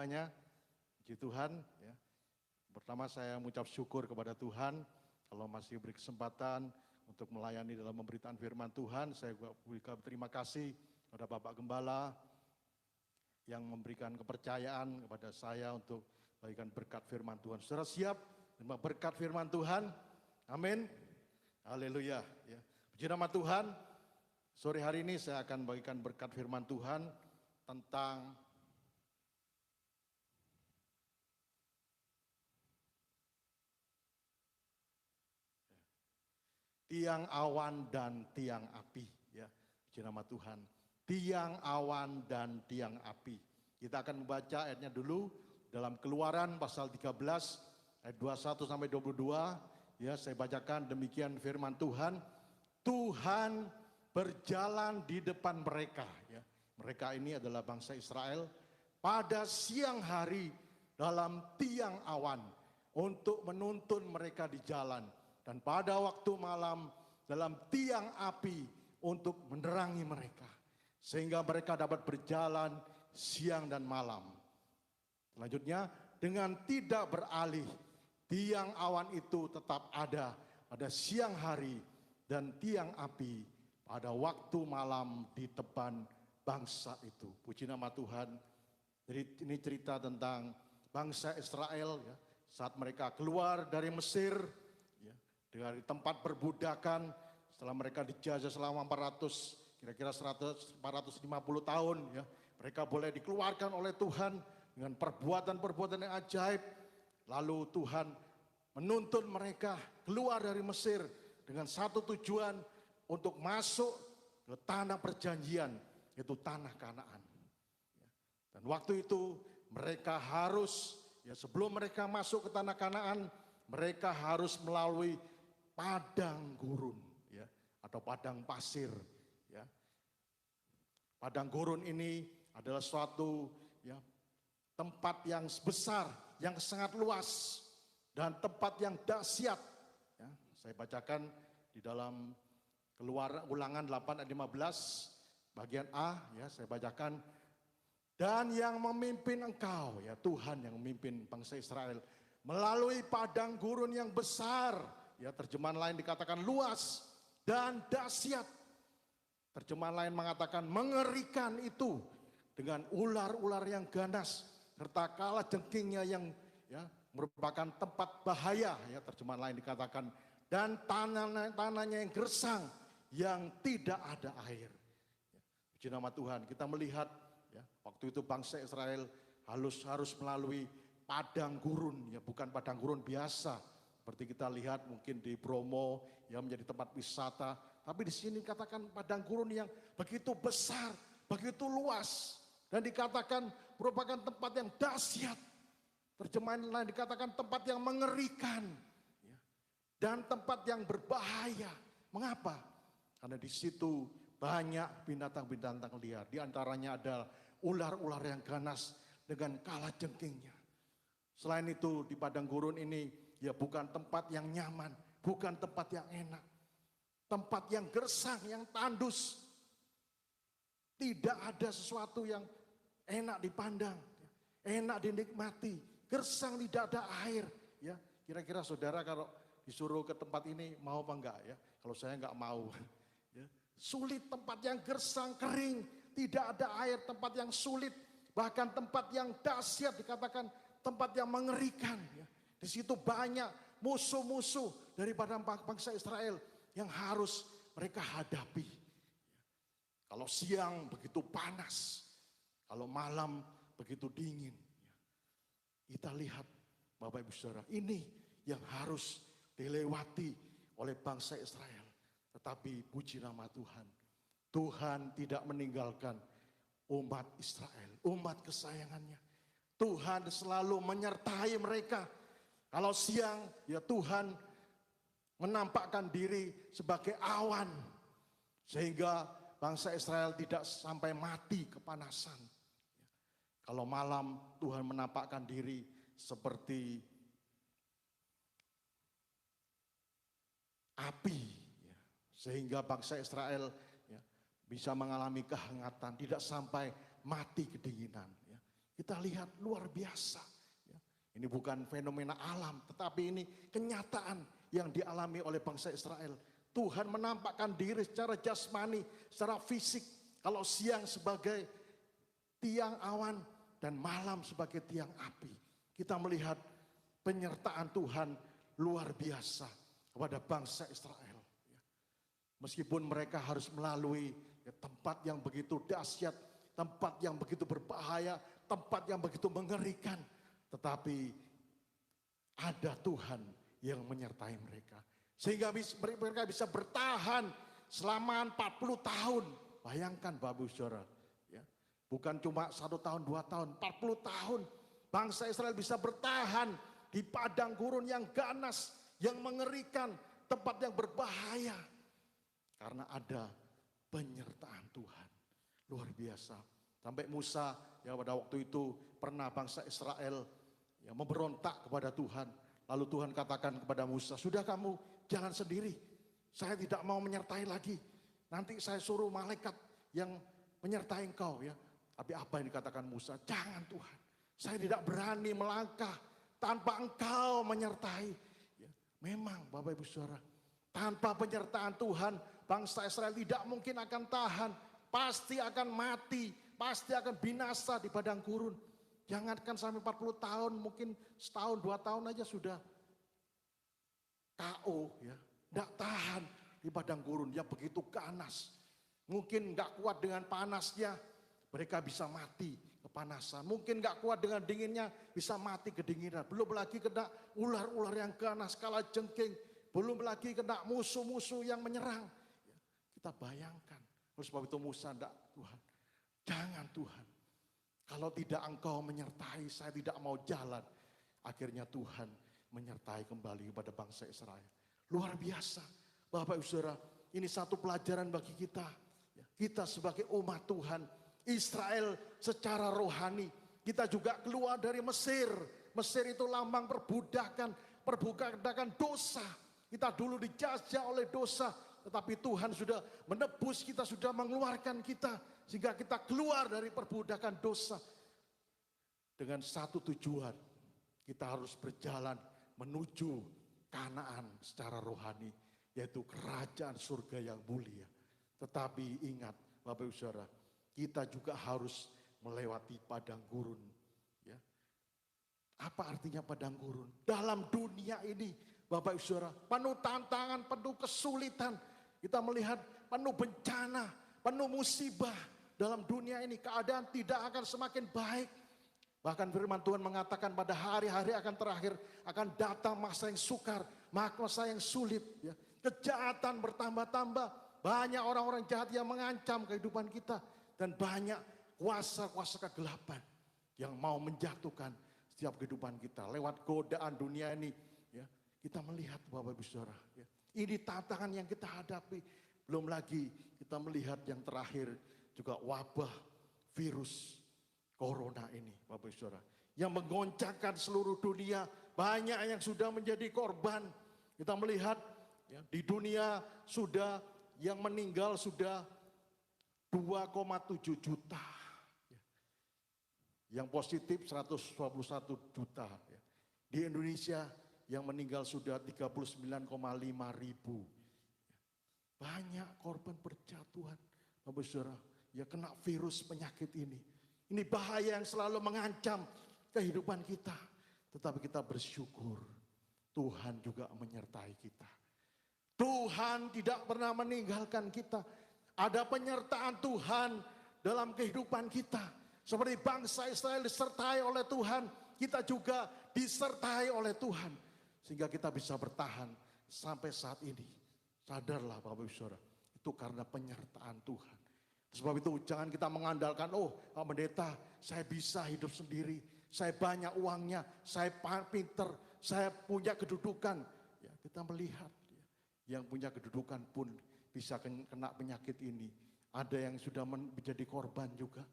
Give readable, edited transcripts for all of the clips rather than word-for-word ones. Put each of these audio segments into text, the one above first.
semuanya. Puji Tuhan. Ya. Pertama saya mengucap syukur kepada Tuhan kalau masih beri kesempatan untuk melayani dalam pemberitaan firman Tuhan. Saya juga terima kasih kepada Bapak Gembala yang memberikan kepercayaan kepada saya untuk bagikan berkat firman Tuhan. Saudara siap menerima berkat firman Tuhan? Amin. Haleluya. Ya. Puji nama Tuhan. Sore hari ini saya akan bagikan berkat firman Tuhan tentang tiang awan dan tiang api. Ya, puji nama Tuhan. Tiang awan dan tiang api. Kita akan membaca ayatnya dulu dalam Keluaran pasal 13 ayat 21 sampai 22. Ya, saya bacakan demikian firman Tuhan. Tuhan berjalan di depan mereka. Ya, mereka ini adalah bangsa Israel pada siang hari dalam tiang awan untuk menuntun mereka di jalan, dan pada waktu malam dalam tiang api untuk menerangi mereka, sehingga mereka dapat berjalan siang dan malam. Selanjutnya, dengan tidak beralih, tiang awan itu tetap ada pada siang hari dan tiang api pada waktu malam di depan bangsa itu. Puji nama Tuhan. Jadi ini cerita tentang bangsa Israel ya, saat mereka keluar dari Mesir ya, dari tempat perbudakan setelah mereka dijajah selama 450 tahun ya. Mereka boleh dikeluarkan oleh Tuhan dengan perbuatan-perbuatan yang ajaib. Lalu Tuhan menuntun mereka keluar dari Mesir dengan satu tujuan, untuk masuk ke tanah perjanjian, yaitu tanah Kanaan. Dan waktu itu mereka harus, ya sebelum mereka masuk ke tanah Kanaan, mereka harus melalui padang gurun, ya atau padang pasir. Ya. Padang gurun ini adalah suatu ya, tempat yang besar, yang sangat luas, dan tempat yang dahsyat. Ya, saya bacakan di dalam Ulangan 8 ayat 15 bagian A ya, saya bacakan. Dan yang memimpin engkau ya, Tuhan yang memimpin bangsa Israel melalui padang gurun yang besar ya, terjemahan lain dikatakan luas dan dahsyat. Terjemahan lain mengatakan mengerikan itu, dengan ular-ular yang ganas serta kalajengkingnya yang ya, merupakan tempat bahaya ya, terjemahan lain dikatakan, dan tanahnya yang gersang yang tidak ada air. Puji nama Tuhan. Kita melihat ya, waktu itu bangsa Israel harus melalui padang gurun ya, bukan padang gurun biasa seperti kita lihat mungkin di Bromo yang menjadi tempat wisata, tapi di sini katakan padang gurun yang begitu besar, begitu luas, dan dikatakan merupakan tempat yang dahsyat. Terjemahan lain dikatakan tempat yang mengerikan ya, dan tempat yang berbahaya. Mengapa? Karena di situ banyak binatang-binatang liar. Di antaranya ada ular-ular yang ganas dengan kalajengkingnya. Selain itu di padang gurun ini ya bukan tempat yang nyaman, bukan tempat yang enak. Tempat yang gersang, yang tandus. Tidak ada sesuatu yang enak dipandang, enak dinikmati. Gersang, tidak ada air. Ya, kira-kira saudara kalau disuruh ke tempat ini mau apa enggak ya? Kalau saya enggak mau. Ya. Sulit, tempat yang gersang, kering, tidak ada air, tempat yang sulit, bahkan tempat yang dahsyat, dikatakan tempat yang mengerikan. Ya. Di situ banyak musuh-musuh daripada bangsa Israel yang harus mereka hadapi. Ya. Kalau siang begitu panas, kalau malam begitu dingin. Ya. Kita lihat Bapak Ibu Saudara, ini yang harus dilewati oleh bangsa Israel. Tetapi puji nama Tuhan, Tuhan tidak meninggalkan umat Israel, umat kesayangannya. Tuhan selalu menyertai mereka. Kalau siang ya Tuhan menampakkan diri sebagai awan, sehingga bangsa Israel tidak sampai mati kepanasan. Kalau malam Tuhan menampakkan diri seperti api. Sehingga bangsa Israel ya, bisa mengalami kehangatan, tidak sampai mati kedinginan. Ya. Kita lihat luar biasa. Ya. Ini bukan fenomena alam, tetapi ini kenyataan yang dialami oleh bangsa Israel. Tuhan menampakkan diri secara jasmani, secara fisik. Kalau siang sebagai tiang awan dan malam sebagai tiang api. Kita melihat penyertaan Tuhan luar biasa kepada bangsa Israel. Meskipun mereka harus melalui tempat yang begitu dahsyat, tempat yang begitu berbahaya, tempat yang begitu mengerikan. Tetapi ada Tuhan yang menyertai mereka. Sehingga mereka bisa bertahan selama 40 tahun. Bayangkan Bapak Saudara. Ya. Bukan cuma 1 tahun, 2 tahun, 40 tahun. Bangsa Israel bisa bertahan di padang gurun yang ganas, yang mengerikan, tempat yang berbahaya. Karena ada penyertaan Tuhan. Luar biasa. Sampai Musa ya pada waktu itu pernah bangsa Israel ya, memberontak kepada Tuhan. Lalu Tuhan katakan kepada Musa, sudah kamu jangan sendiri. Saya tidak mau menyertai lagi. Nanti saya suruh malaikat yang menyertai engkau ya. Tapi apa yang dikatakan Musa? Jangan Tuhan. Saya tidak berani melangkah tanpa engkau menyertai. Ya, memang Bapak Ibu Saudara. Tanpa penyertaan Tuhan, bangsa Israel tidak mungkin akan tahan. Pasti akan mati, pasti akan binasa di padang gurun. Jangankan sampai 40 tahun, mungkin setahun, 2 tahun aja sudah KO ya. Tidak tahan di padang gurun yang begitu ganas. Mungkin gak kuat dengan panasnya, mereka bisa mati kepanasan. Mungkin gak kuat dengan dinginnya, bisa mati kedinginan. Belum lagi kena ular-ular yang ganas, kalajengking. Belum lagi kena musuh-musuh yang menyerang. Kita bayangkan. Oleh sebab itu Musa, enggak Tuhan. Jangan Tuhan. Kalau tidak engkau menyertai, saya tidak mau jalan. Akhirnya Tuhan menyertai kembali kepada bangsa Israel. Luar biasa. Bapak Ibu Saudara, ini satu pelajaran bagi kita. Kita sebagai umat Tuhan, Israel secara rohani. Kita juga keluar dari Mesir. Mesir itu lambang perbudakan dosa. Kita dulu dijajah oleh dosa, tetapi Tuhan sudah menebus kita, sudah mengeluarkan kita. Sehingga kita keluar dari perbudakan dosa. Dengan satu tujuan, kita harus berjalan menuju Kanaan secara rohani. Yaitu kerajaan surga yang mulia. Tetapi ingat Bapak Ibu Saudara, kita juga harus melewati padang gurun. Ya. Apa artinya padang gurun? Dalam dunia ini Bapak Ibu Saudara, penuh tantangan, penuh kesulitan. Kita melihat penuh bencana, penuh musibah. Dalam dunia ini keadaan tidak akan semakin baik. Bahkan firman Tuhan mengatakan pada hari-hari akan terakhir akan datang masa yang sukar, masa yang sulit. Ya. Kejahatan bertambah-tambah, banyak orang-orang jahat yang mengancam kehidupan kita. Dan banyak kuasa-kuasa kegelapan yang mau menjatuhkan setiap kehidupan kita. Lewat godaan dunia ini, ya, kita melihat Bapak Ibu Saudara. Ya. Ini tantangan yang kita hadapi. Belum lagi kita melihat yang terakhir juga wabah virus corona ini Bapak Ibu Saudara. Yang menggoncangkan seluruh dunia. Banyak yang sudah menjadi korban. Kita melihat ya, di dunia sudah yang meninggal sudah 2,7 juta. Ya. Yang positif 121 juta. Ya. Di Indonesia yang meninggal sudah 39,5 ribu. Banyak korban berjatuhan. Bapak Saudara, ya kena virus penyakit ini. Ini bahaya yang selalu mengancam kehidupan kita. Tetapi kita bersyukur Tuhan juga menyertai kita. Tuhan tidak pernah meninggalkan kita. Ada penyertaan Tuhan dalam kehidupan kita. Seperti bangsa Israel disertai oleh Tuhan, kita juga disertai oleh Tuhan. Sehingga kita bisa bertahan sampai saat ini. Sadarlah Bapak Ibu Saudara, itu karena penyertaan Tuhan. Sebab itu jangan kita mengandalkan, oh Pak Pendeta saya bisa hidup sendiri. Saya banyak uangnya, saya pinter, saya punya kedudukan. Ya, kita melihat ya, yang punya kedudukan pun bisa kena penyakit ini. Ada yang sudah menjadi korban juga.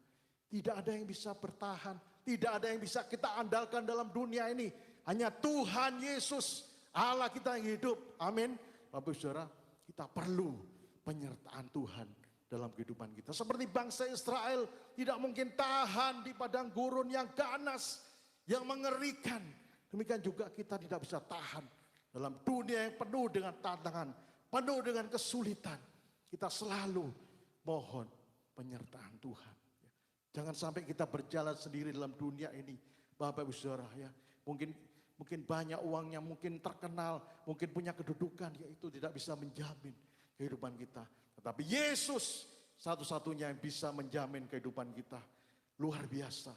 Tidak ada yang bisa bertahan. Tidak ada yang bisa kita andalkan dalam dunia ini. Hanya Tuhan Yesus, Allah kita yang hidup. Amin. Bapak Saudara, kita perlu penyertaan Tuhan dalam kehidupan kita. Seperti bangsa Israel tidak mungkin tahan di padang gurun yang ganas, yang mengerikan. Demikian juga kita tidak bisa tahan dalam dunia yang penuh dengan tantangan, penuh dengan kesulitan. Kita selalu mohon penyertaan Tuhan. Jangan sampai kita berjalan sendiri dalam dunia ini, Bapak Ibu Saudara ya. Mungkin banyak uangnya, mungkin terkenal, mungkin punya kedudukan, yaitu tidak bisa menjamin kehidupan kita. Tetapi Yesus satu-satunya yang bisa menjamin kehidupan kita. Luar biasa.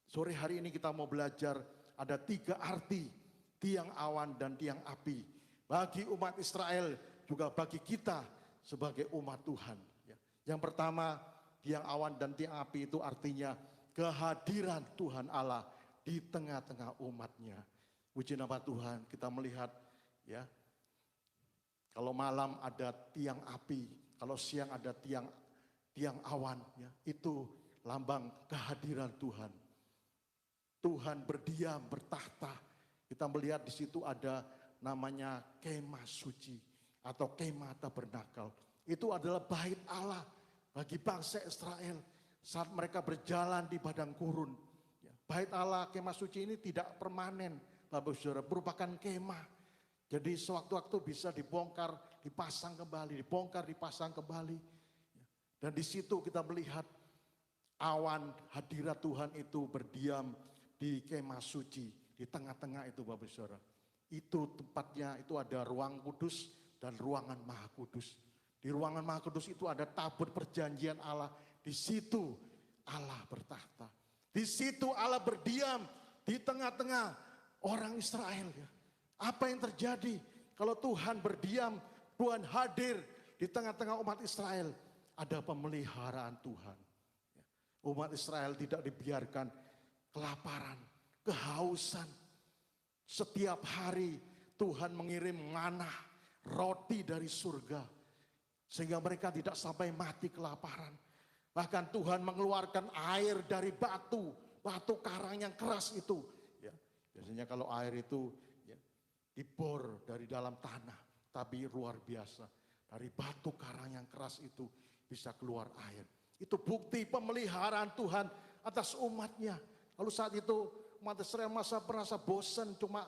Sore hari ini kita mau belajar ada 3 arti tiang awan dan tiang api. Bagi umat Israel, juga bagi kita sebagai umat Tuhan. Yang pertama, tiang awan dan tiang api itu artinya kehadiran Tuhan Allah di tengah-tengah umatnya. Puji nama Tuhan, kita melihat ya, kalau malam ada tiang api, kalau siang ada tiang awan, ya, itu lambang kehadiran Tuhan. Tuhan berdiam, bertahta. Kita melihat di situ ada namanya kemah suci atau kemah tabernakel. Itu adalah bait Allah bagi bangsa Israel saat mereka berjalan di padang gurun. Bait Allah, kemah suci ini tidak permanen, Bapak Saudara, merupakan kemah. Jadi sewaktu-waktu bisa dibongkar, dipasang kembali, dibongkar, dipasang kembali. Dan di situ kita melihat awan hadirat Tuhan itu berdiam di kemah suci, di tengah-tengah itu Bapak Saudara. Itu tempatnya, itu ada ruang kudus dan ruangan maha kudus. Di ruangan maha kudus itu ada tabut perjanjian Allah. Di situ Allah bertahta. Di situ Allah berdiam di tengah-tengah orang Israel. Ya. Apa yang terjadi kalau Tuhan berdiam, Tuhan hadir di tengah-tengah umat Israel? Ada pemeliharaan Tuhan. Umat Israel tidak dibiarkan kelaparan, kehausan. Setiap hari Tuhan mengirim manah, roti dari surga. Sehingga mereka tidak sampai mati kelaparan. Bahkan Tuhan mengeluarkan air dari batu karang yang keras itu. Ya, biasanya kalau air itu ya, dibor dari dalam tanah, tapi luar biasa. Dari batu karang yang keras itu bisa keluar air. Itu bukti pemeliharaan Tuhan atas umatnya. Lalu saat itu umat Israel merasa bosan cuma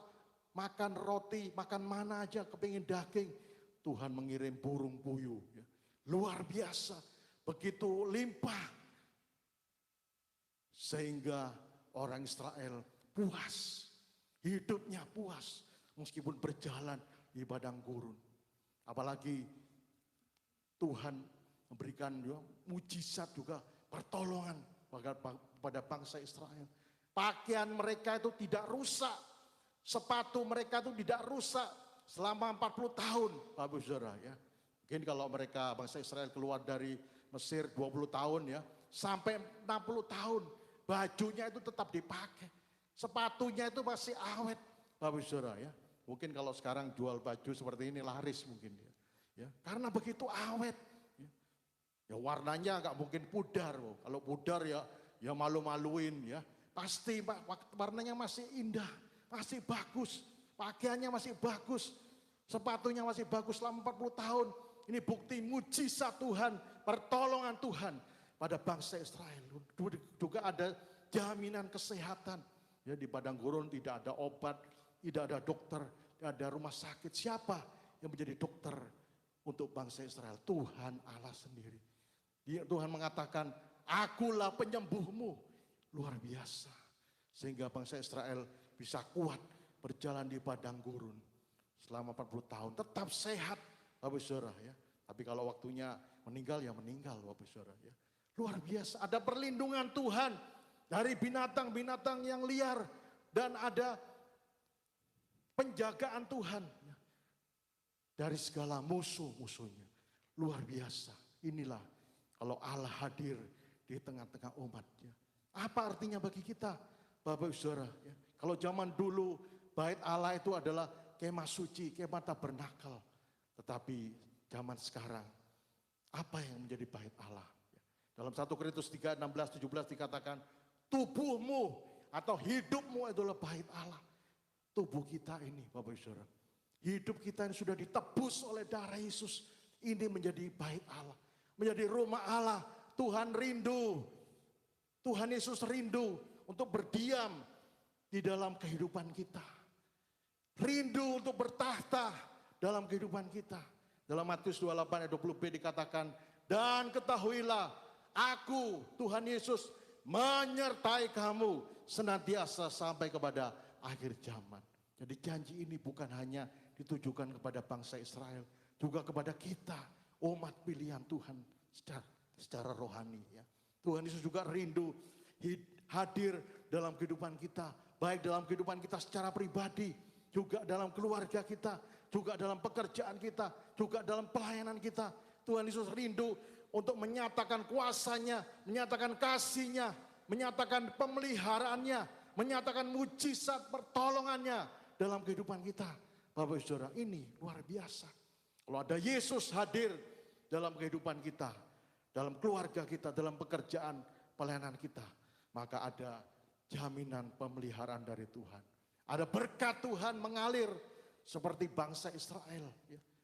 makan roti, makan mana aja, kepingin daging. Tuhan mengirim burung puyuh. Ya. Luar biasa. Begitu limpah. Sehingga orang Israel puas. Hidupnya puas. Meskipun berjalan di padang gurun. Apalagi Tuhan memberikan mujizat juga pertolongan pada bangsa Israel. Pakaian mereka itu tidak rusak. Sepatu mereka itu tidak rusak selama 40 tahun. Bapak Saudara ya. Mungkin kalau mereka bangsa Israel keluar dari Mesir 20 tahun ya, sampai 60 tahun bajunya itu tetap dipakai. Sepatunya itu masih awet, Bapak Saudara ya. Mungkin kalau sekarang jual baju seperti ini laris mungkin ya. Karena begitu awet. Ya warnanya nggak mungkin pudar. Kalau pudar ya malu-maluin ya. Pasti warnanya masih indah, masih bagus. Pakaiannya masih bagus. Sepatunya masih bagus selama 40 tahun. Ini bukti mujizat Tuhan, pertolongan Tuhan pada bangsa Israel. Juga ada jaminan kesehatan. Ya, di padang gurun tidak ada obat, tidak ada dokter, tidak ada rumah sakit. Siapa yang menjadi dokter untuk bangsa Israel? Tuhan Allah sendiri. Tuhan mengatakan, akulah penyembuhmu. Luar biasa. Sehingga bangsa Israel bisa kuat berjalan di padang gurun selama 40 tahun. Tetap sehat, Bapak Saudara ya. Tapi kalau waktunya meninggal ya meninggal, Bapak Saudara ya. Luar biasa, ada perlindungan Tuhan dari binatang-binatang yang liar. Dan ada penjagaan Tuhan ya, dari segala musuh-musuhnya. Luar biasa, inilah kalau Allah hadir di tengah-tengah umatnya. Apa artinya bagi kita, Bapak Saudara ya. Kalau zaman dulu bait Allah itu adalah kemah suci, kemah tabernakel. Tetapi zaman sekarang, apa yang menjadi bait Allah? Dalam 1 Korintus 3, 16, 17 dikatakan, tubuhmu atau hidupmu adalah bait Allah. Tubuh kita ini, Bapak Ibu Saudara. Hidup kita yang sudah ditebus oleh darah Yesus, ini menjadi bait Allah. menjadi rumah Allah. Tuhan rindu, Tuhan Yesus rindu untuk berdiam di dalam kehidupan kita. Rindu untuk bertahta dalam kehidupan kita. Dalam Matius 28 ayat 20b dikatakan, dan ketahuilah aku, Tuhan Yesus, menyertai kamu senantiasa sampai kepada akhir zaman. Jadi janji ini bukan hanya ditujukan kepada bangsa Israel, juga kepada kita, umat pilihan Tuhan secara rohani. Ya. Tuhan Yesus juga rindu hadir dalam kehidupan kita, baik dalam kehidupan kita secara pribadi, juga dalam keluarga kita, juga dalam pekerjaan kita, juga dalam pelayanan kita. Tuhan Yesus rindu untuk menyatakan kuasanya, menyatakan kasihnya, menyatakan pemeliharaannya, menyatakan mujizat pertolongannya dalam kehidupan kita. Bapak Saudara, ini luar biasa. Kalau ada Yesus hadir dalam kehidupan kita, dalam keluarga kita, dalam pekerjaan pelayanan kita, maka ada jaminan pemeliharaan dari Tuhan. Ada berkat Tuhan mengalir seperti bangsa Israel.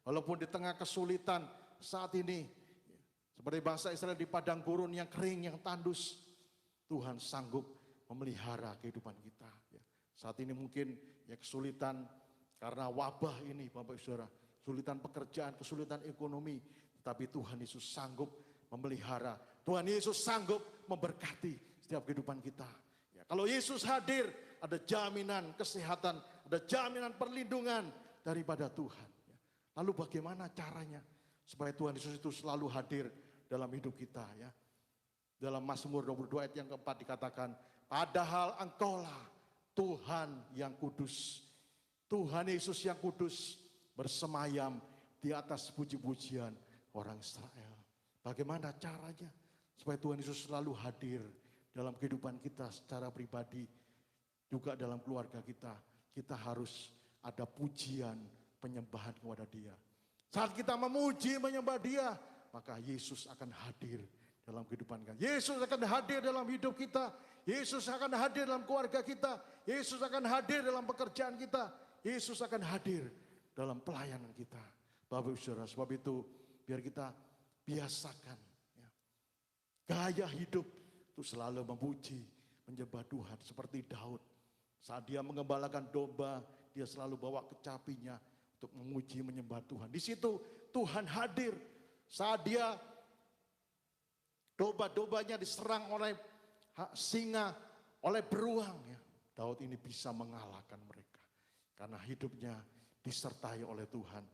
Walaupun di tengah kesulitan saat ini, seperti bangsa Israel di padang gurun yang kering, yang tandus, Tuhan sanggup memelihara kehidupan kita. Saat ini mungkin kesulitan karena wabah ini, Bapak Saudara, kesulitan pekerjaan, kesulitan ekonomi, tetapi Tuhan Yesus sanggup memelihara. Tuhan Yesus sanggup memberkati setiap kehidupan kita. Kalau Yesus hadir, ada jaminan kesehatan, ada jaminan perlindungan daripada Tuhan. Lalu bagaimana caranya supaya Tuhan Yesus itu selalu hadir dalam hidup kita, ya? Dalam Mazmur 22 ayat yang keempat dikatakan, padahal engkaulah Tuhan yang kudus. Tuhan Yesus yang kudus bersemayam di atas puji-pujian orang Israel. Bagaimana caranya supaya Tuhan Yesus selalu hadir dalam kehidupan kita secara pribadi, juga dalam keluarga kita. Kita harus ada pujian, penyembahan kepada Dia. Saat kita memuji, menyembah Dia, maka Yesus akan hadir dalam kehidupan kita. Yesus akan hadir dalam hidup kita. Yesus akan hadir dalam keluarga kita. Yesus akan hadir dalam pekerjaan kita. Yesus akan hadir dalam pelayanan kita. Bapak Ibu Saudara, sebab itu biar kita biasakan gaya hidup itu selalu memuji, menyembah Tuhan seperti Daud. Saat dia mengembalakan domba, dia selalu bawa kecapinya untuk memuji, menyembah Tuhan. Di situ Tuhan hadir. Saat dia domba-dombanya diserang oleh singa, oleh beruang, Daud ini bisa mengalahkan mereka karena hidupnya disertai oleh Tuhan.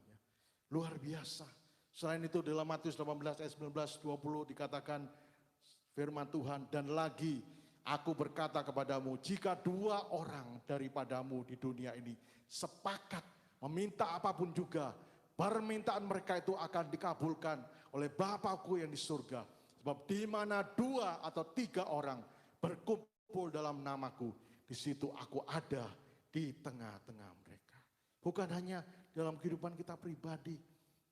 Luar biasa. Selain itu dalam Matius 18 ayat 19-20 dikatakan firman Tuhan, dan lagi aku berkata kepadamu, jika dua orang daripadamu di dunia ini sepakat meminta apapun juga, permintaan mereka itu akan dikabulkan oleh Bapakku yang di surga. Sebab di mana dua atau tiga orang berkumpul dalam namaku, di situ aku ada di tengah-tengah mereka. Bukan hanya dalam kehidupan kita pribadi,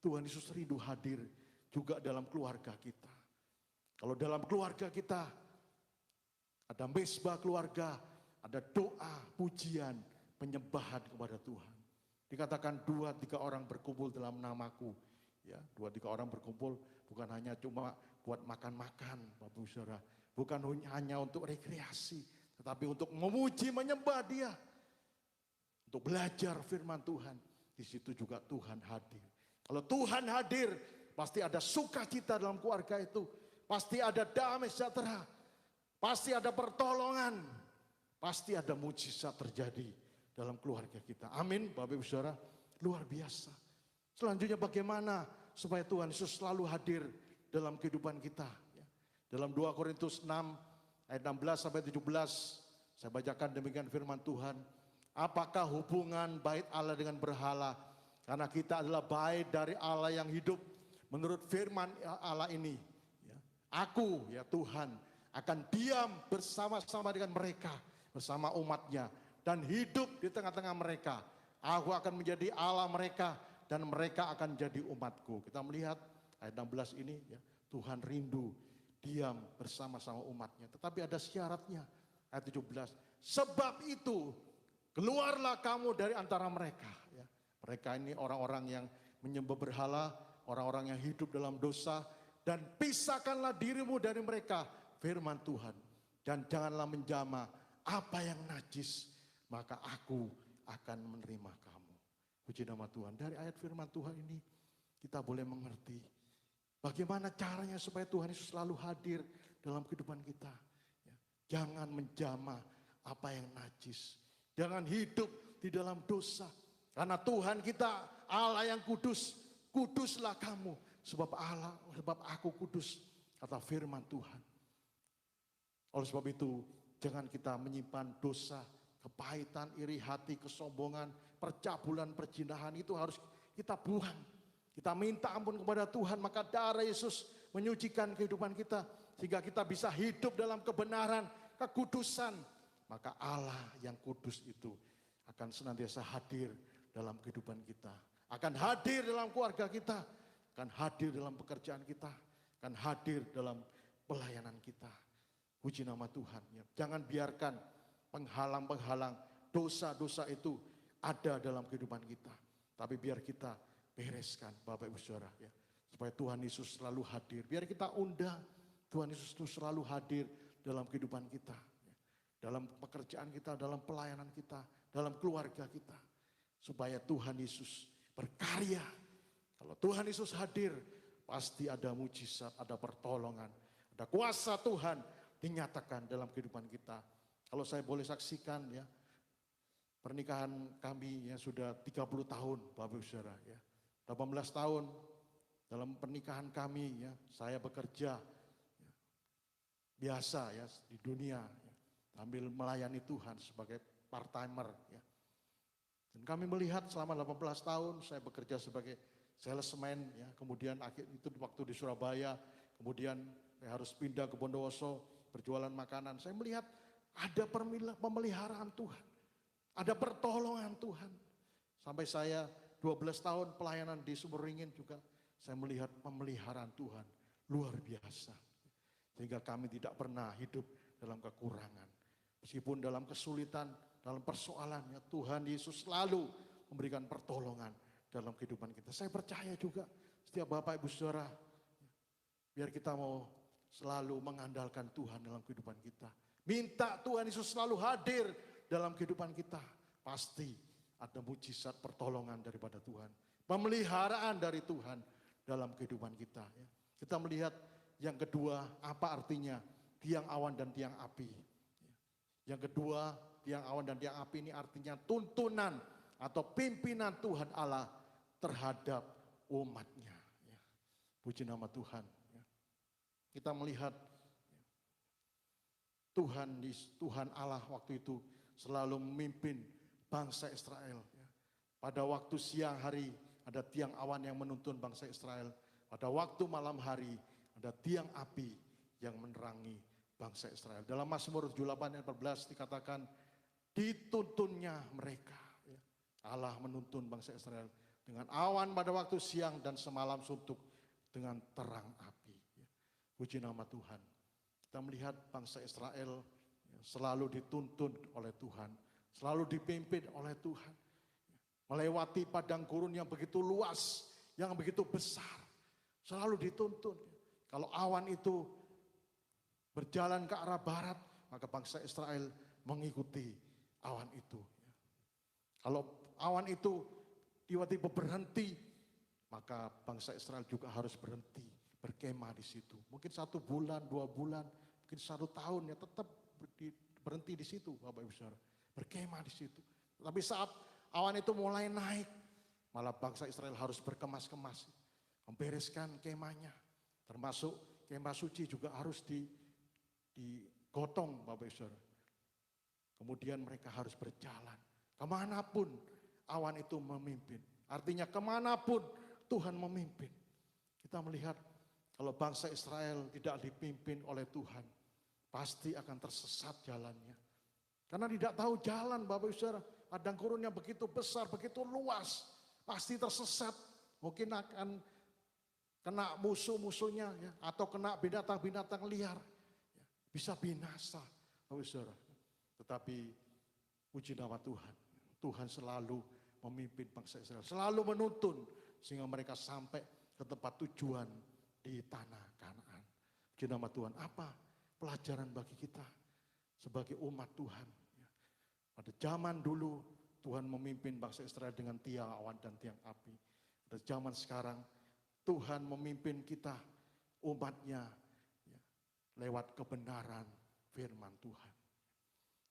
Tuhan Yesus rindu hadir juga dalam keluarga kita. Kalau dalam keluarga kita ada mezbah keluarga, ada doa, pujian, penyembahan kepada Tuhan. Dikatakan 2-3 orang berkumpul dalam namaku. Ya, 2-3 orang berkumpul bukan hanya cuma buat makan-makan, Bapak Saudara. Bukan hanya untuk rekreasi, tetapi untuk memuji, menyembah Dia. Untuk belajar firman Tuhan. Di situ juga Tuhan hadir. Kalau Tuhan hadir, pasti ada sukacita dalam keluarga itu. Pasti ada damai sejahtera. Pasti ada pertolongan. Pasti ada mujizat terjadi dalam keluarga kita. Amin, Bapak Ibu Saudara. Luar biasa. Selanjutnya bagaimana supaya Tuhan Yesus selalu hadir dalam kehidupan kita. Dalam 2 Korintus 6 ayat 16-17 saya bacakan demikian firman Tuhan. Apakah hubungan bait Allah dengan berhala? Karena kita adalah bait dari Allah yang hidup. Menurut firman Allah ini, aku ya Tuhan akan diam bersama-sama dengan mereka, bersama umatnya, dan hidup di tengah-tengah mereka. Aku akan menjadi Allah mereka dan mereka akan jadi umatku. Kita melihat ayat 16 ini, Tuhan rindu diam bersama-sama umatnya. Tetapi ada syaratnya, ayat 17. Sebab itu keluarlah kamu dari antara mereka. Mereka ini orang-orang yang menyembah berhala, orang-orang yang hidup dalam dosa, dan pisahkanlah dirimu dari mereka, firman Tuhan. Dan janganlah menjamah apa yang najis, maka aku akan menerima kamu. Puji nama Tuhan. Dari ayat firman Tuhan ini kita boleh mengerti bagaimana caranya supaya Tuhan Yesus selalu hadir dalam kehidupan kita. Jangan menjamah apa yang najis. Jangan hidup di dalam dosa. Karena Tuhan kita Allah yang kudus. Kuduslah kamu sebab aku kudus, kata firman Tuhan. Oleh sebab itu, jangan kita menyimpan dosa, kepahitan, iri hati, kesombongan, percabulan, perzinahan, itu harus kita buang. Kita minta ampun kepada Tuhan, maka darah Yesus menyucikan kehidupan kita, sehingga kita bisa hidup dalam kebenaran, kekudusan. Maka Allah yang kudus itu akan senantiasa hadir dalam kehidupan kita. Akan hadir dalam keluarga kita, akan hadir dalam pekerjaan kita, akan hadir dalam pelayanan kita. Puji nama Tuhan. Jangan biarkan penghalang-penghalang dosa-dosa itu ada dalam kehidupan kita. Tapi biar kita bereskan, Bapak Ibu Saudara, ya. Supaya Tuhan Yesus selalu hadir. Biar kita undang Tuhan Yesus itu selalu hadir dalam kehidupan kita. Dalam pekerjaan kita, dalam pelayanan kita, dalam keluarga kita. Supaya Tuhan Yesus berkarya. Kalau Tuhan Yesus hadir, pasti ada mujizat, ada pertolongan, ada kuasa Tuhan dinyatakan dalam kehidupan kita. Kalau saya boleh saksikan, ya, pernikahan kami ya sudah 30 tahun, Bapak Ibu Saudara, ya. 18 tahun dalam pernikahan kami, ya, saya bekerja ya, biasa ya di dunia, ya, sambil melayani Tuhan sebagai part-timer, ya. Dan kami melihat selama 18 tahun saya bekerja sebagai salesman, ya, kemudian akhir itu waktu di Surabaya, kemudian saya harus pindah ke Bondowoso, berjualan makanan. Saya melihat ada pemeliharaan Tuhan, ada pertolongan Tuhan. Sampai saya 12 tahun pelayanan di Sumberingin juga, saya melihat pemeliharaan Tuhan luar biasa. Sehingga kami tidak pernah hidup dalam kekurangan. Meskipun dalam kesulitan, dalam persoalannya, Tuhan Yesus selalu memberikan pertolongan dalam kehidupan kita. Saya percaya juga setiap Bapak Ibu Saudara, biar kita mau selalu mengandalkan Tuhan dalam kehidupan kita. Minta Tuhan Yesus selalu hadir dalam kehidupan kita. Pasti ada mujizat pertolongan daripada Tuhan. Pemeliharaan dari Tuhan dalam kehidupan kita. Kita melihat yang kedua, apa artinya tiang awan dan tiang api. Yang kedua, tiang awan dan tiang api ini artinya tuntunan atau pimpinan Tuhan Allah terhadap umatnya. Puji nama Tuhan. Kita melihat Tuhan Allah waktu itu selalu memimpin bangsa Israel. Pada waktu siang hari ada tiang awan yang menuntun bangsa Israel. Pada waktu malam hari ada tiang api yang menerangi bangsa Israel. Dalam Mazmur 78 ayat 14 dikatakan dituntunnya mereka. Allah menuntun bangsa Israel dengan awan pada waktu siang dan semalam suntuk dengan terang api. Puji nama Tuhan. Kita melihat bangsa Israel selalu dituntun oleh Tuhan. Selalu dipimpin oleh Tuhan. Melewati padang gurun yang begitu luas, yang begitu besar. Selalu dituntun. Kalau awan itu berjalan ke arah barat, maka bangsa Israel mengikuti awan itu. Kalau awan itu tiba-tiba berhenti, maka bangsa Israel juga harus berhenti, berkemah di situ. Mungkin 1 bulan, 2 bulan, mungkin 1 tahun ya tetap berhenti di situ, Bapak Ibu Saudara. Berkemah di situ. Tapi saat awan itu mulai naik, malah bangsa Israel harus berkemas-kemas, membereskan kemahnya. Termasuk kemah suci juga harus digotong, Bapak Ibu Saudara. Kemudian mereka harus berjalan kemanapun awan itu memimpin. Artinya kemanapun Tuhan memimpin. Kita melihat kalau bangsa Israel tidak dipimpin oleh Tuhan, pasti akan tersesat jalannya. Karena tidak tahu jalan, Bapak Ibu Saudara. Padang gurunnya begitu besar, begitu luas, pasti tersesat. Mungkin akan kena musuh-musuhnya ya, atau kena binatang-binatang liar. Ya, bisa binasa, Bapak Ibu Saudara. Tetapi puji nama Tuhan. Tuhan selalu memimpin bangsa Israel, selalu menuntun sehingga mereka sampai ke tempat tujuan di tanah Kanaan. Puji nama Tuhan. Apa pelajaran bagi kita sebagai umat Tuhan? Pada zaman dulu Tuhan memimpin bangsa Israel dengan tiang awan dan tiang api. Pada zaman sekarang Tuhan memimpin kita umatnya lewat kebenaran firman Tuhan.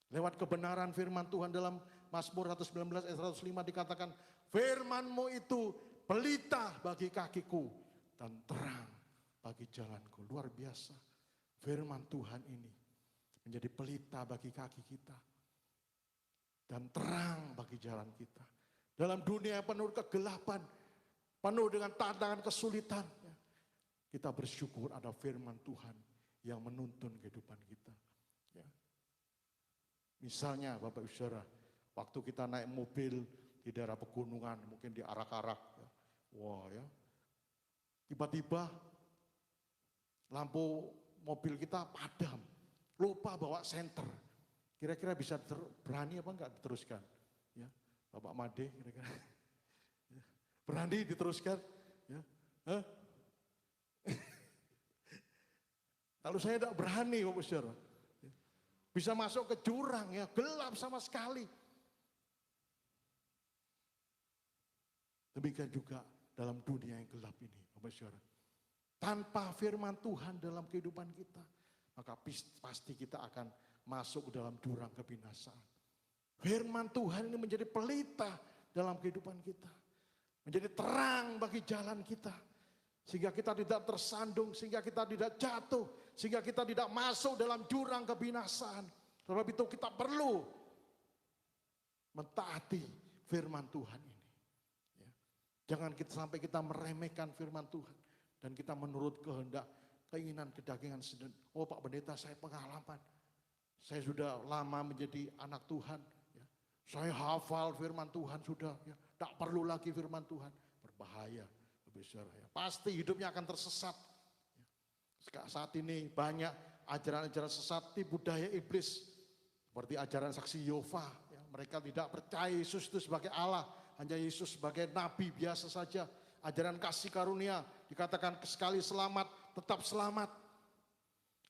Lewat kebenaran firman Tuhan dalam Mazmur 119 ayat 105 dikatakan, firman-Mu itu pelita bagi kakiku dan terang bagi jalanku. Luar biasa. Firman Tuhan ini menjadi pelita bagi kaki kita dan terang bagi jalan kita. Dalam dunia yang penuh kegelapan, penuh dengan tantangan kesulitan, kita bersyukur ada firman Tuhan yang menuntun kehidupan kita. Ya. Misalnya Bapak Ibu Saudara, waktu kita naik mobil di daerah pegunungan, mungkin di arak-arak, ya. Wah ya, tiba-tiba lampu mobil kita padam, lupa bawa senter. Kira-kira bisa berani apa enggak diteruskan? Ya, Bapak Made kira-kira berani diteruskan? Ya. Hah? Kalau saya tidak berani, Bapak Saudara, bisa masuk ke jurang ya, gelap sama sekali. Demikian juga dalam dunia yang gelap ini, Bapak Saudara. Tanpa firman Tuhan dalam kehidupan kita, maka pasti kita akan masuk ke dalam jurang kebinasaan. Firman Tuhan ini menjadi pelita dalam kehidupan kita. Menjadi terang bagi jalan kita. Sehingga kita tidak tersandung, sehingga kita tidak jatuh, sehingga kita tidak masuk dalam jurang kebinasaan. Sebab itu kita perlu mentaati firman Tuhan ini. Ya. Jangan sampai kita meremehkan firman Tuhan. Dan kita menurut kehendak, keinginan, kedagingan sendiri. Oh Pak Pendeta, saya pengalaman. Saya sudah lama menjadi anak Tuhan. Ya. Saya hafal firman Tuhan sudah. Ya. Tak perlu lagi firman Tuhan. Berbahaya. Ya. Pasti hidupnya akan tersesat. Ya. Saat ini banyak ajaran-ajaran sesat tipu daya iblis. Seperti ajaran saksi Yehova. Ya. Mereka tidak percaya Yesus itu sebagai Allah. Hanya Yesus sebagai nabi biasa saja. Ajaran kasih karunia. Dikatakan sekali selamat, tetap selamat.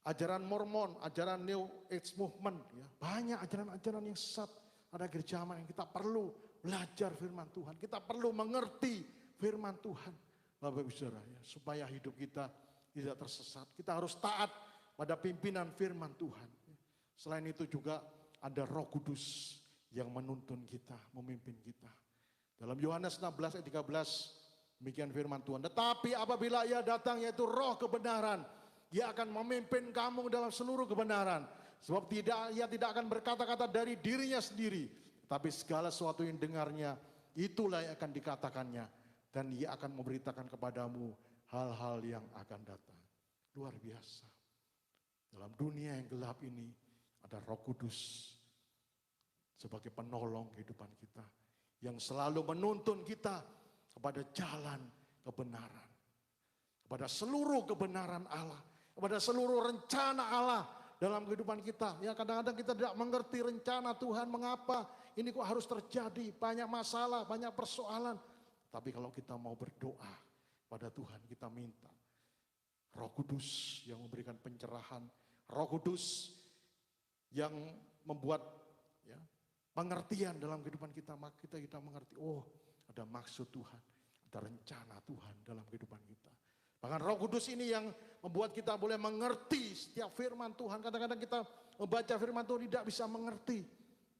Ajaran Mormon, ajaran New Age Movement, ya. Banyak ajaran-ajaran yang sesat. Ada gereja yang kita perlu belajar firman Tuhan. Kita perlu mengerti firman Tuhan. Bapak Ibu Saudara, ya, supaya hidup kita tidak tersesat. Kita harus taat pada pimpinan firman Tuhan. Selain itu juga ada Roh Kudus yang menuntun kita, memimpin kita. Dalam Yohanes 16 ayat 13, demikian firman Tuhan. Tetapi apabila Ia datang, yaitu Roh kebenaran, Ia akan memimpin kamu dalam seluruh kebenaran. Sebab Ia tidak akan berkata-kata dari dirinya sendiri. Tapi segala sesuatu yang dengarnya, itulah yang akan dikatakannya. Dan Ia akan memberitakan kepadamu hal-hal yang akan datang. Luar biasa. Dalam dunia yang gelap ini, ada Roh Kudus sebagai penolong kehidupan kita. Yang selalu menuntun kita kepada jalan kebenaran. Kepada seluruh kebenaran Allah. Kepada seluruh rencana Allah dalam kehidupan kita. Ya kadang-kadang kita tidak mengerti rencana Tuhan, mengapa ini kok harus terjadi. Banyak masalah, banyak persoalan. Tapi kalau kita mau berdoa pada Tuhan, kita minta Roh Kudus yang memberikan pencerahan. Roh Kudus yang membuat ya, pengertian dalam kehidupan kita. Maka kita mengerti, oh ada maksud Tuhan. Ada rencana Tuhan dalam kehidupan kita. Bahkan Roh Kudus ini yang membuat kita boleh mengerti setiap firman Tuhan. Kadang-kadang kita membaca firman Tuhan tidak bisa mengerti.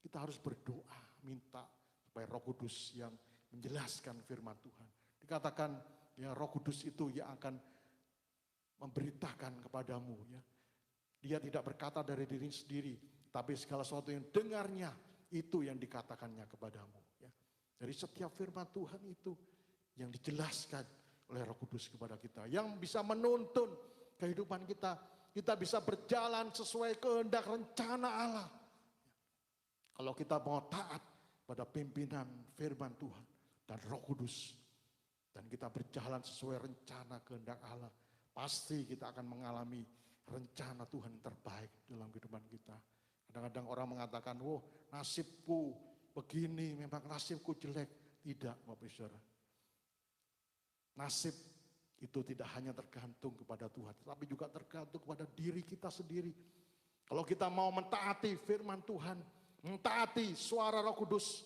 Kita harus berdoa, minta supaya Roh Kudus yang menjelaskan firman Tuhan. Dikatakan ya Roh Kudus itu yang akan memberitakan kepadamu. Ya. Dia tidak berkata dari diri sendiri, tapi segala sesuatu yang dengarnya itu yang dikatakannya kepadamu. Ya. Dari setiap firman Tuhan itu yang dijelaskan oleh Roh Kudus kepada kita. Yang bisa menuntun kehidupan kita. Kita bisa berjalan sesuai kehendak rencana Allah. Kalau kita mau taat pada pimpinan firman Tuhan dan Roh Kudus. Dan kita berjalan sesuai rencana kehendak Allah. Pasti kita akan mengalami rencana Tuhan yang terbaik dalam kehidupan kita. Kadang-kadang orang mengatakan, oh nasibku begini, memang nasibku jelek. Tidak, Bapak Saudara. Nasib itu tidak hanya tergantung kepada Tuhan, tapi juga tergantung kepada diri kita sendiri. Kalau kita mau mentaati firman Tuhan, mentaati suara Roh Kudus,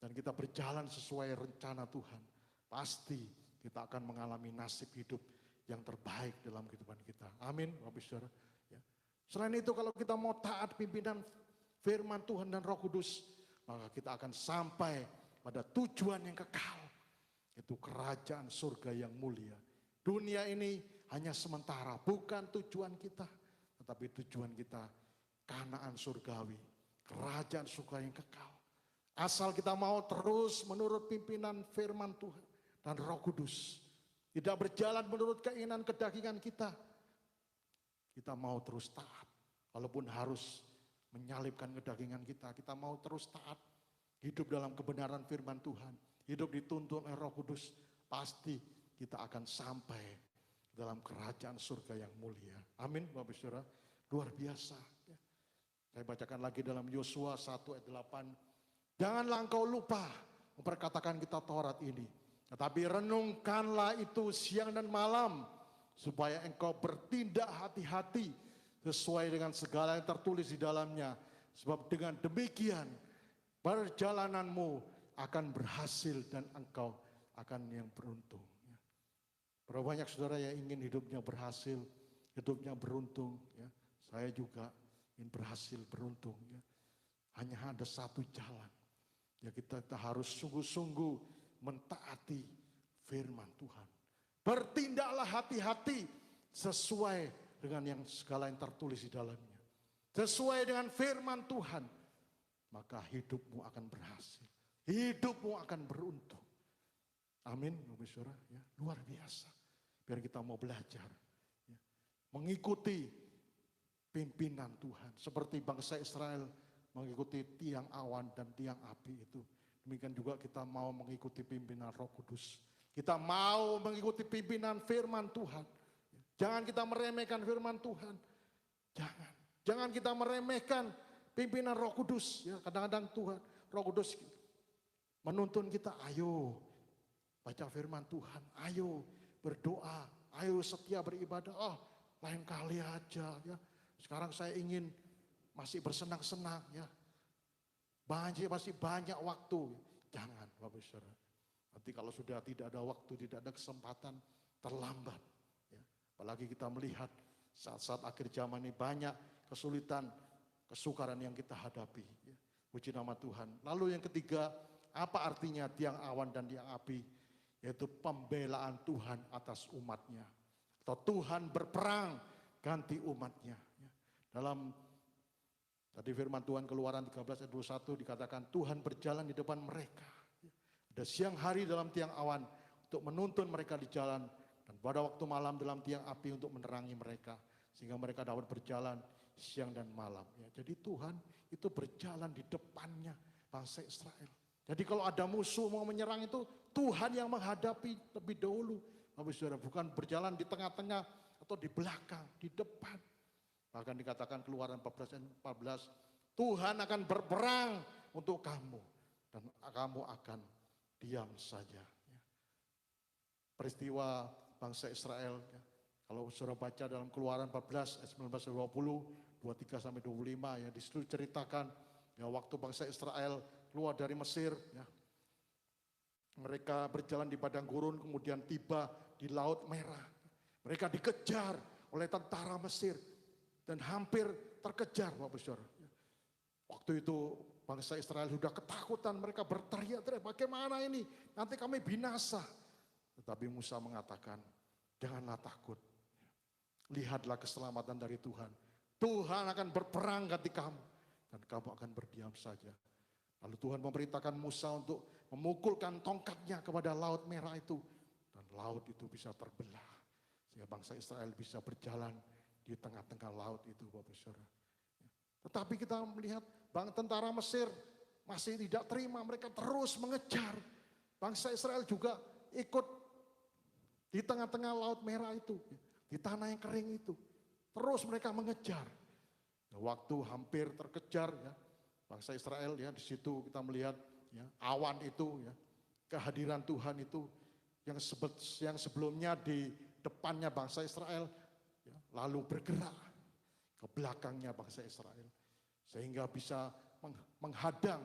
dan kita berjalan sesuai rencana Tuhan, pasti kita akan mengalami nasib hidup yang terbaik dalam kehidupan kita. Amin, Bapak Saudara. Ya. Selain itu, kalau kita mau taat pimpinan firman Tuhan dan Roh Kudus, maka kita akan sampai pada tujuan yang kekal, yaitu kerajaan surga yang mulia. Dunia ini hanya sementara, bukan tujuan kita, tetapi tujuan kita Kanaan surgawi, kerajaan surga yang kekal. Asal kita mau terus menurut pimpinan firman Tuhan dan Roh Kudus, tidak berjalan menurut keinginan kedagingan kita, kita mau terus taat. Walaupun harus menyalibkan kedagingan kita, kita mau terus taat. Hidup dalam kebenaran firman Tuhan, hidup dituntun oleh Roh Kudus, pasti kita akan sampai dalam kerajaan surga yang mulia. Amin, Bapak Saudara. Luar biasa. Saya bacakan lagi dalam Yosua 1 ayat 8. Janganlah engkau lupa memperkatakan kitab Taurat ini, tetapi renungkanlah itu siang dan malam, supaya engkau bertindak hati-hati sesuai dengan segala yang tertulis di dalamnya. Sebab dengan demikian perjalananmu akan berhasil dan engkau akan yang beruntung. Berapa banyak saudara yang ingin hidupnya berhasil, hidupnya beruntung. Ya. Saya juga ingin berhasil, beruntung. Ya. Hanya ada satu jalan. Ya, kita harus sungguh-sungguh mentaati firman Tuhan. Bertindaklah hati-hati sesuai dengan yang segala yang tertulis di dalamnya. Sesuai dengan firman Tuhan, maka hidupmu akan berhasil. Hidupmu akan beruntung. Amin, Bapak Saudara. Ya, luar biasa. Biar kita mau belajar. Ya, mengikuti pimpinan Tuhan. Seperti bangsa Israel mengikuti tiang awan dan tiang api itu. Demikian juga kita mau mengikuti pimpinan Roh Kudus. Kita mau mengikuti pimpinan firman Tuhan. Jangan kita meremehkan firman Tuhan. Jangan. Jangan kita meremehkan pimpinan Roh Kudus. Ya, kadang-kadang Tuhan, Roh Kudus menuntun kita, ayo baca firman Tuhan, ayo berdoa, ayo setia beribadah. Oh, lain kali aja ya. Sekarang saya ingin masih bersenang-senang ya. Masih banyak waktu. Jangan, Bapak Saudara. Nanti kalau sudah tidak ada waktu, tidak ada kesempatan, terlambat. Ya. Apalagi kita melihat saat-saat akhir zaman ini banyak kesulitan, kesukaran yang kita hadapi. Ya. Puji nama Tuhan. Lalu yang ketiga, apa artinya tiang awan dan tiang api? Yaitu pembelaan Tuhan atas umatnya. Atau Tuhan berperang ganti umatnya. Ya. Dalam tadi firman Tuhan Keluaran 13 ayat 21 dikatakan Tuhan berjalan di depan mereka. Ada siang hari dalam tiang awan untuk menuntun mereka di jalan. Dan pada waktu malam dalam tiang api untuk menerangi mereka. Sehingga mereka dapat berjalan siang dan malam. Ya, jadi Tuhan itu berjalan di depannya bangsa Israel. Jadi kalau ada musuh mau menyerang itu Tuhan yang menghadapi lebih dahulu. Bapak Saudara, bukan berjalan di tengah-tengah atau di belakang, di depan. Bahkan dikatakan Keluaran 14 Tuhan akan berperang untuk kamu dan kamu akan diam saja. Peristiwa bangsa Israel, kalau saudara baca dalam Keluaran 14 ayat 19-20, 23 sampai 25 ya, di situ ceritakan ya waktu bangsa Israel keluar dari Mesir ya. Mereka berjalan di padang gurun kemudian tiba di Laut Merah. Mereka dikejar oleh tentara Mesir. Dan hampir terkejar Bapak Saudara. Waktu itu bangsa Israel sudah ketakutan, mereka berteriak-teriak, bagaimana ini? Nanti kami binasa. Tetapi Musa mengatakan, janganlah takut. Lihatlah keselamatan dari Tuhan. Tuhan akan berperang ganti kamu. Dan kamu akan berdiam saja. Lalu Tuhan memerintahkan Musa untuk memukulkan tongkatnya kepada Laut Merah itu. Dan laut itu bisa terbelah. Sehingga bangsa Israel bisa berjalan di tengah-tengah laut itu Bapak Saudara. Tetapi kita melihat tentara Mesir masih tidak terima, mereka terus mengejar. Bangsa Israel juga ikut di tengah-tengah Laut Merah itu, di tanah yang kering itu. Terus mereka mengejar. Waktu hampir terkejar ya, bangsa Israel ya, di situ kita melihat ya, awan itu ya, kehadiran Tuhan itu yang sebelumnya di depannya bangsa Israel, ya, lalu bergerak ke belakangnya bangsa Israel. Sehingga bisa menghadang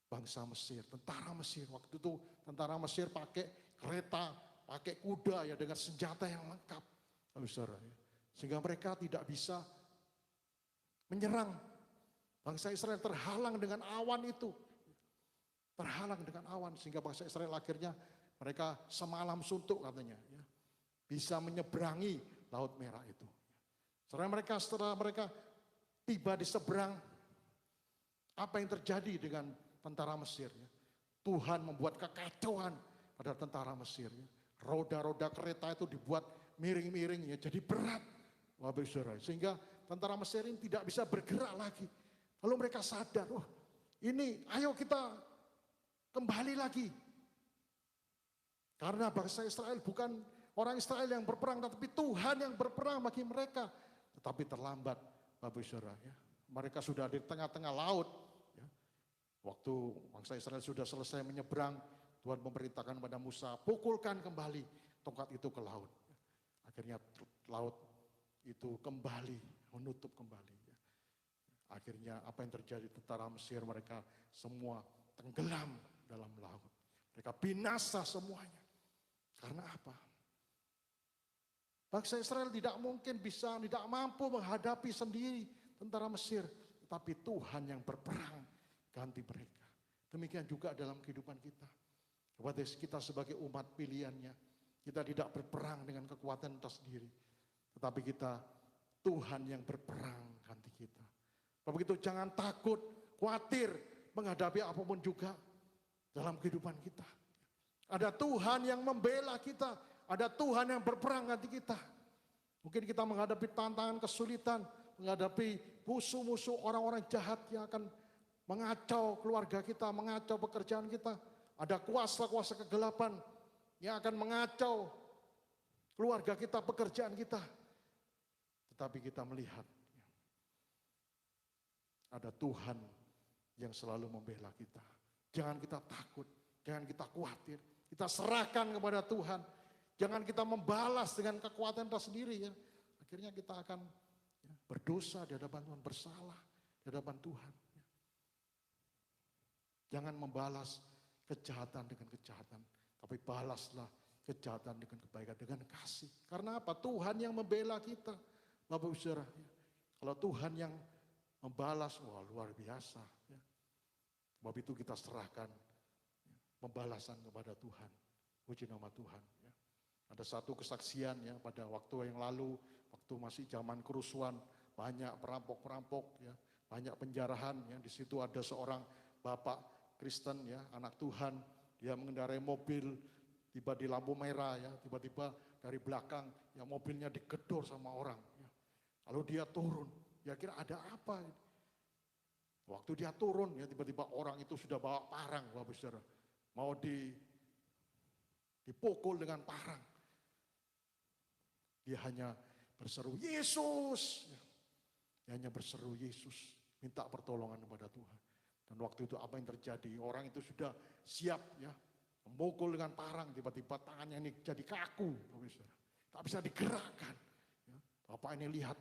bangsa Mesir, tentara Mesir. Waktu itu tentara Mesir pakai kereta, pakai kuda ya dengan senjata yang lengkap. Saudara, ya. Sehingga mereka tidak bisa menyerang. Bangsa Israel terhalang dengan awan itu. Terhalang dengan awan sehingga bangsa Israel akhirnya mereka semalam suntuk katanya. Ya. Bisa menyeberangi Laut Merah itu. Setelah mereka tiba di seberang, apa yang terjadi dengan tentara Mesir? Ya? Tuhan membuat kekacauan pada tentara Mesir. Ya. Roda-roda kereta itu dibuat miring-miring ya, jadi berat. Bapak Saudara, sehingga tentara Mesir ini tidak bisa bergerak lagi. Lalu mereka sadar, oh ini ayo kita kembali lagi. Karena bangsa Israel bukan orang Israel yang berperang, tetapi Tuhan yang berperang bagi mereka. Tetapi terlambat, Bapak Saudara. Ya. Mereka sudah di tengah-tengah laut. Ya. Waktu bangsa Israel sudah selesai menyeberang, Tuhan memerintahkan kepada Musa, pukulkan kembali tongkat itu ke laut. Akhirnya laut itu kembali, menutup kembali. Ya. Akhirnya apa yang terjadi, tentara Mesir mereka semua tenggelam dalam laut. Mereka binasa semuanya. Karena apa? Bangsa Israel tidak mampu menghadapi sendiri tentara Mesir. Tetapi Tuhan yang berperang ganti mereka. Demikian juga dalam kehidupan kita. Kepada kita sebagai umat pilihannya. Kita tidak berperang dengan kekuatan kita sendiri. Tetapi Tuhan yang berperang ganti kita. Begitu jangan takut, khawatir menghadapi apapun juga dalam kehidupan kita. Ada Tuhan yang membela kita, ada Tuhan yang berperang ganti kita. Mungkin kita menghadapi tantangan, kesulitan, menghadapi musuh-musuh orang-orang jahat yang akan mengacau keluarga kita, mengacau pekerjaan kita. Ada kuasa-kuasa kegelapan yang akan mengacau keluarga kita, pekerjaan kita. Tetapi kita melihat ada Tuhan yang selalu membela kita. Jangan kita takut, jangan kita khawatir. Kita serahkan kepada Tuhan. Jangan kita membalas dengan kekuatan kita sendiri ya. Akhirnya kita akan berdosa di hadapan Tuhan, bersalah di hadapan Tuhan. Jangan membalas kejahatan dengan kejahatan, tapi balaslah kejahatan dengan kebaikan, dengan kasih. Karena apa? Tuhan yang membela kita. Bapak Ibu Saudara, ya. Kalau Tuhan yang membalas, wah luar biasa. Ya. Sebab itu kita serahkan pembalasan kepada Tuhan. Puji nama Tuhan. Ya. Ada satu kesaksian ya pada waktu yang lalu, waktu masih zaman kerusuhan, banyak perampok-perampok, ya, banyak penjarahan. Ya. Di situ ada seorang bapak Kristen, ya, anak Tuhan, dia mengendarai mobil, tiba di lampu merah, ya, tiba-tiba dari belakang, ya mobilnya digedor sama orang. Ya. Lalu dia turun, ya kira ada apa? Waktu dia turun, ya tiba-tiba orang itu sudah bawa parang, Bapak Saudara. Mau dipukul dengan parang. Dia hanya berseru, Yesus. Dia hanya berseru, Yesus. Minta pertolongan kepada Tuhan. Dan waktu itu apa yang terjadi? Orang itu sudah siap ya, memukul dengan parang. Tiba-tiba tangannya ini jadi kaku. Tak bisa digerakkan. Ya, Bapak ini lihat,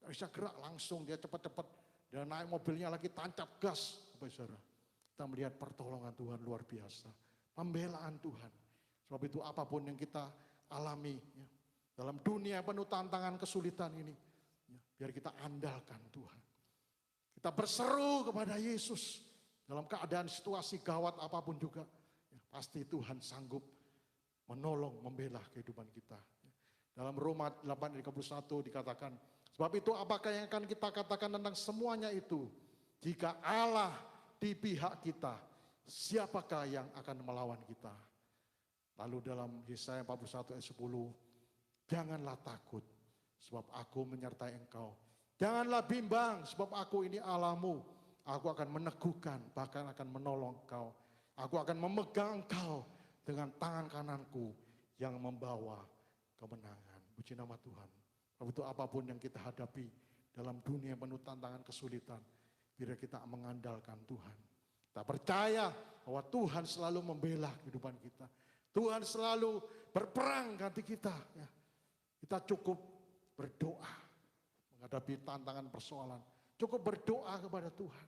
tak bisa gerak langsung. Dia cepat-cepat. Dia naik mobilnya lagi, tancap gas. Kita melihat pertolongan Tuhan luar biasa. Pembelaan Tuhan. Sebab itu apapun yang kita alami ya, dalam dunia penuh tantangan kesulitan ini, ya, biar kita andalkan Tuhan. Kita berseru kepada Yesus dalam keadaan situasi gawat apapun juga. Ya, pasti Tuhan sanggup menolong, membela kehidupan kita. Ya. Dalam Roma 8:31 dikatakan, sebab itu apakah yang akan kita katakan tentang semuanya itu? Jika Allah di pihak kita, siapakah yang akan melawan kita? Lalu dalam Yesaya 41 ayat 10, janganlah takut sebab aku menyertai engkau. Janganlah bimbang sebab aku ini Allahmu. Aku akan meneguhkan, bahkan akan menolong engkau. Aku akan memegang engkau dengan tangan kananku yang membawa kemenangan. Puji nama Tuhan. Sebab itu apapun yang kita hadapi dalam dunia penuh tantangan kesulitan, biar kita mengandalkan Tuhan. Kita percaya bahwa Tuhan selalu membela kehidupan kita. Tuhan selalu berperang ganti kita. Ya. Kita cukup berdoa menghadapi tantangan persoalan. Cukup berdoa kepada Tuhan.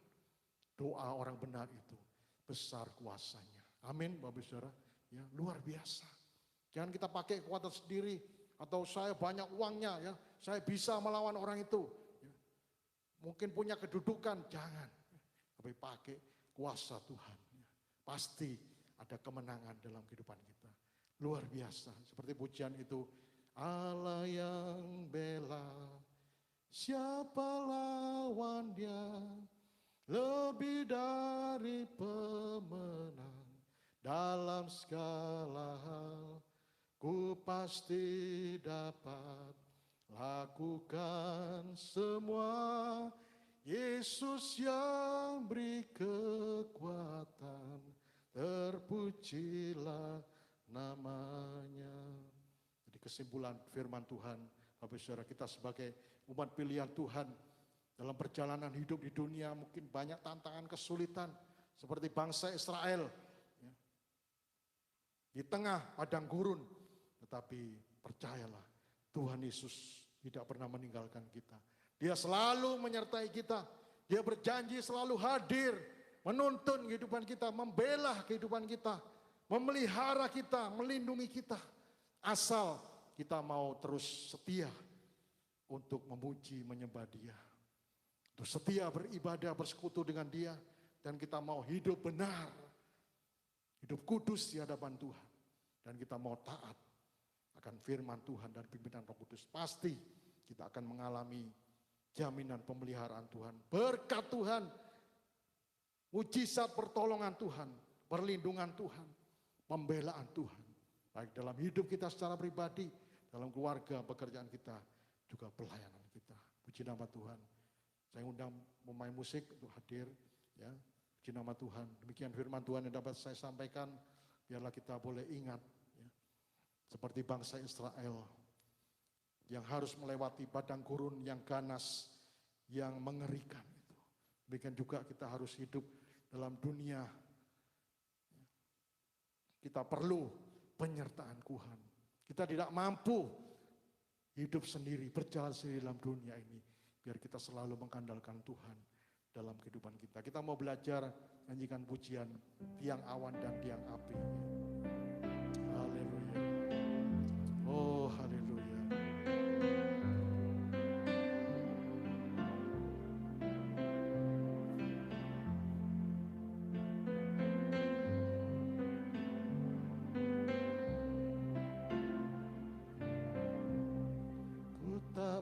Doa orang benar itu besar kuasanya. Amin, Bapak Saudara. Ya, luar biasa. Jangan kita pakai kekuatan sendiri atau saya banyak uangnya, ya, saya bisa melawan orang itu. Ya. Mungkin punya kedudukan, jangan. Tapi pakai kuasa Tuhan. Ya. Pasti ada kemenangan dalam kehidupan kita. Luar biasa. Seperti pujian itu, Allah yang bela, siapa lawannya? Lebih dari pemenang dalam segala hal, ku pasti dapat lakukan semua. Yesus yang beri kekuatan, terpujilah namanya. Jadi kesimpulan firman Tuhan, Bapak Saudara, kita sebagai umat pilihan Tuhan dalam perjalanan hidup di dunia mungkin banyak tantangan kesulitan seperti bangsa Israel ya, di tengah padang gurun, tetapi percayalah Tuhan Yesus tidak pernah meninggalkan kita. Dia selalu menyertai kita. Dia berjanji selalu hadir, menuntun kehidupan kita, membela kehidupan kita, memelihara kita, melindungi kita. Asal kita mau terus setia untuk memuji, menyembah Dia. Untuk setia beribadah, bersekutu dengan Dia. Dan kita mau hidup benar, hidup kudus di hadapan Tuhan. Dan kita mau taat akan firman Tuhan dan pimpinan Roh Kudus. Pasti kita akan mengalami jaminan pemeliharaan Tuhan, berkat Tuhan, mujizat pertolongan Tuhan, perlindungan Tuhan, pembelaan Tuhan. Baik dalam hidup kita secara pribadi, dalam keluarga, pekerjaan kita, juga pelayanan kita. Puji nama Tuhan. Saya undang pemain musik untuk hadir. Ya, puji nama Tuhan. Demikian firman Tuhan yang dapat saya sampaikan. Biarlah kita boleh ingat, ya, seperti bangsa Israel yang harus melewati padang gurun yang ganas, yang mengerikan itu. Demikian juga kita harus hidup dalam dunia. Kita perlu penyertaan Tuhan. Kita tidak mampu hidup sendiri, berjalan sendiri dalam dunia ini. Biar kita selalu mengandalkan Tuhan dalam kehidupan kita. Kita mau belajar nyanyikan pujian tiang awan dan tiang api. Haleluya. Oh, haleluya.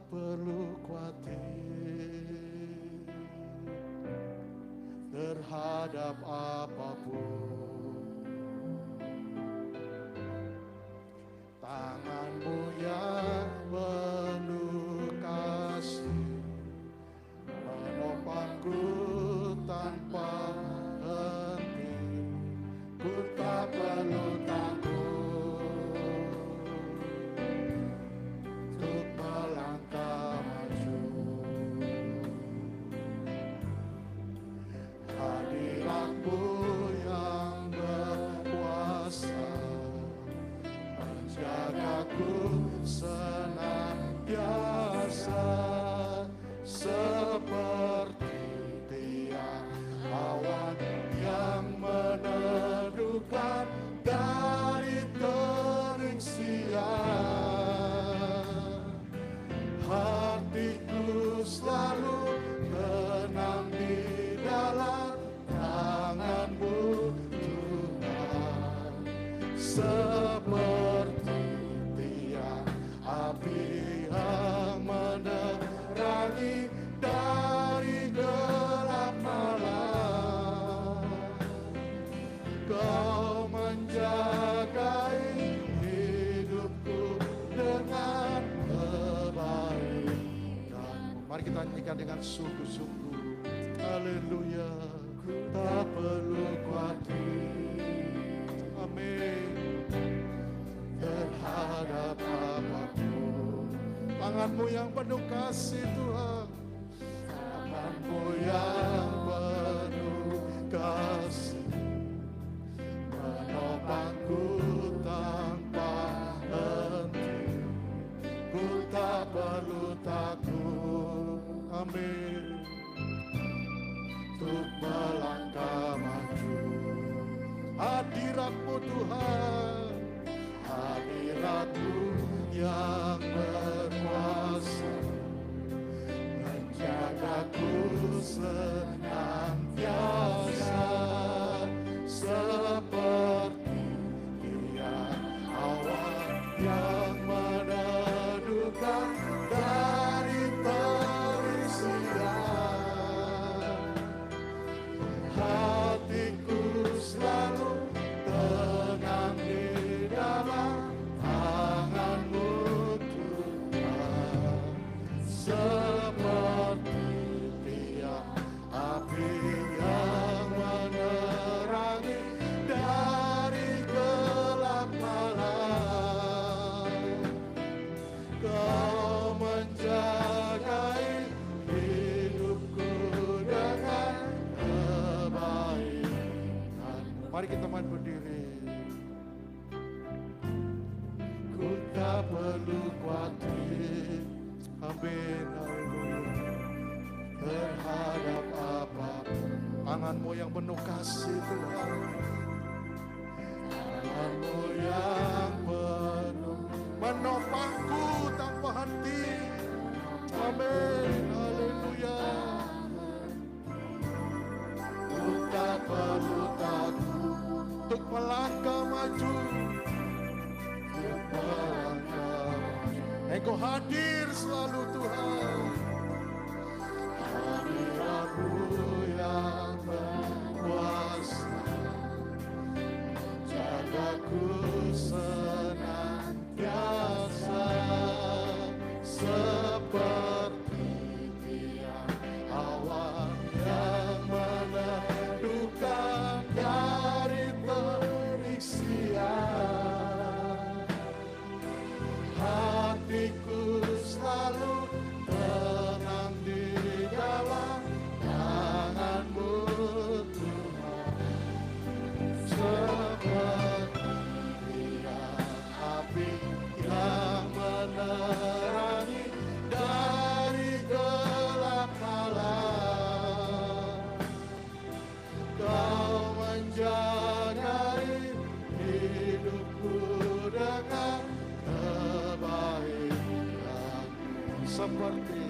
Perlu khawatir terhadap apapun. Tanganmu yang penuh kasih menopangku tanpa henti. Ku tak perlu takut senantiasa seperti tiang awan yang meneduhkan dari terik siang. Hatiku selalu tenang di dalam tangan-Mu Tuhan, seperti api yang menerangi dari gelap malam. Kau menjaga hidupku dengan kebaikan. Mari kita nyanyikan dengan sungguh-sungguh. Haleluya. Ku tak perlu khawatir. Amin. Terhadap apapun, tangan-Mu yang penuh kasih Tuhan, tangan-Mu yang penuh kasih menopangku Tuhan. Hadirat-Mu yang berkuasa menjagaku senantiasa, seperti tiang awan yang meneduhkan dari terik siang. Hatiku selalu tenang di dalam tangan-Mu Tuhan, seperti tiang api yang menerangi dari gelap malam. Kau menjagai hidupku dengan kebaikan. Mari kita berdiri. Ku tak perlu khawatir, amin, haleluya, terhadap apa. Tangan-Mu yang penuh kasih Tuhan, tangan-Mu yang penuh menopangku tanpa henti, amin, haleluya. Ku tak perlu takut untuk melangkah maju, untuk melangkah maju. Engkau hadir selalu Tuhan. Hadirat-Mu yang berkuasa menjagaku senantiasa, seperti tiang awan yang meneduhkan dari terik siang. Hatiku selalu tenang di dalam tangan-Mu Tuhan, seperti tiang api yang menerangi dari gelap malam. Kau menjagai hidupku dengan kebaikan, seperti